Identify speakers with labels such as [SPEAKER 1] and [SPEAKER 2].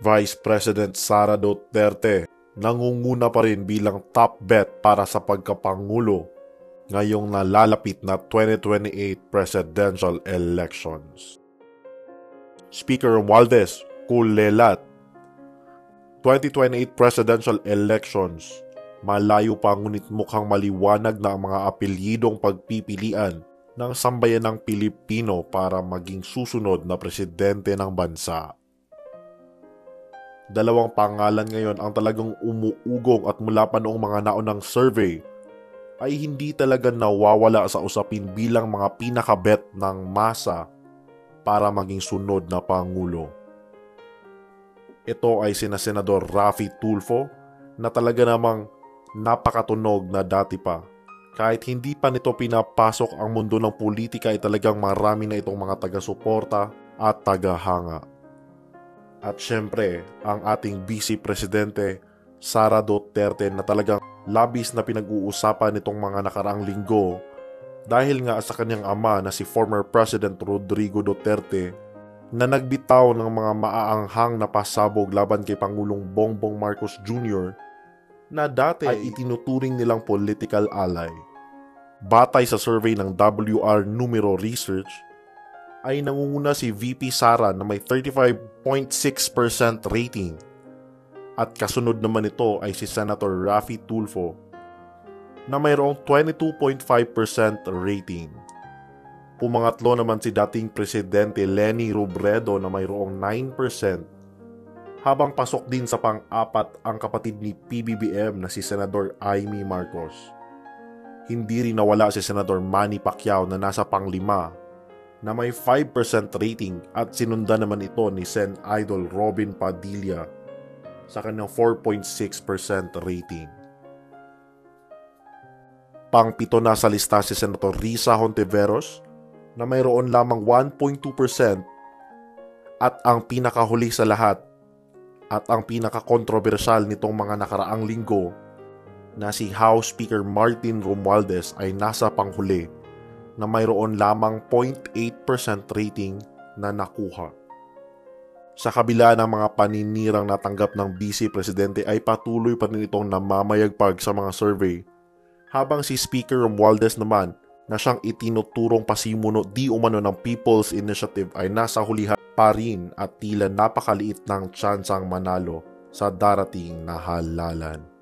[SPEAKER 1] Vice President Sara Duterte nangunguna pa rin bilang top bet para sa pagkapangulo ngayong nalalapit na 2028 presidential elections. Speaker Romualdez kulelat, 2028 presidential elections, malayo pa ngunit mukhang maliwanag na ang mga apelyidong pagpipilian ng sambayanang Pilipino para maging susunod na presidente ng bansa. Dalawang pangalan ngayon ang talagang umuugong at mula pa noong mga naunang survey ay hindi talaga nawawala sa usapin bilang mga pinakabet ng masa para maging sunod na pangulo. Ito ay sina Senador Raffy Tulfo na talaga namang napakatunog na dati pa. Kahit hindi pa nito pinapasok ang mundo ng politika ay talagang marami na itong mga taga-suporta at taga-hanga. At syempre, ang ating Vice Presidente Sara Duterte na talagang labis na pinag-uusapan nitong mga nakaraang linggo dahil nga sa kanyang ama na si former President Rodrigo Duterte na nagbitaw ng mga maaanghang na pasabog laban kay Pangulong Bongbong Marcos Jr. na dati ay itinuturing nilang political ally. Batay sa survey ng WR Numero Research, ay nangunguna si VP Sara na may 35.6% rating at kasunod naman ito ay si Senator Raffy Tulfo na mayroong 22.5% rating. Pumangatlo naman si dating Presidente Leni Robredo na mayroong 9%, habang pasok din sa pang-apat ang kapatid ni PBBM na si Senador Amy Marcos. Hindi rin nawala si Senador Manny Pacquiao na nasa pang-5 na may 5% rating at sinundan naman ito ni Sen Idol Robin Padilla sa kanyang 4.6% rating. Pang-7 na sa lista si Senator Risa Hontiveros na mayroon lamang 1.2% at ang pinakahuli sa lahat at ang pinaka-kontrobersyal nitong mga nakaraang linggo na si House Speaker Martin Romualdez ay nasa panghuli na mayroon lamang 0.8% rating na nakuha. Sa kabila ng mga paninirang natanggap ng Vice Presidente ay patuloy pa rin itong namamayagpag sa mga survey, habang si Speaker Romualdez naman na siyang itinuturong pasimuno di umano ng People's Initiative ay nasa hulihan pa rin at tila napakaliit ng tsansang manalo sa darating na halalan.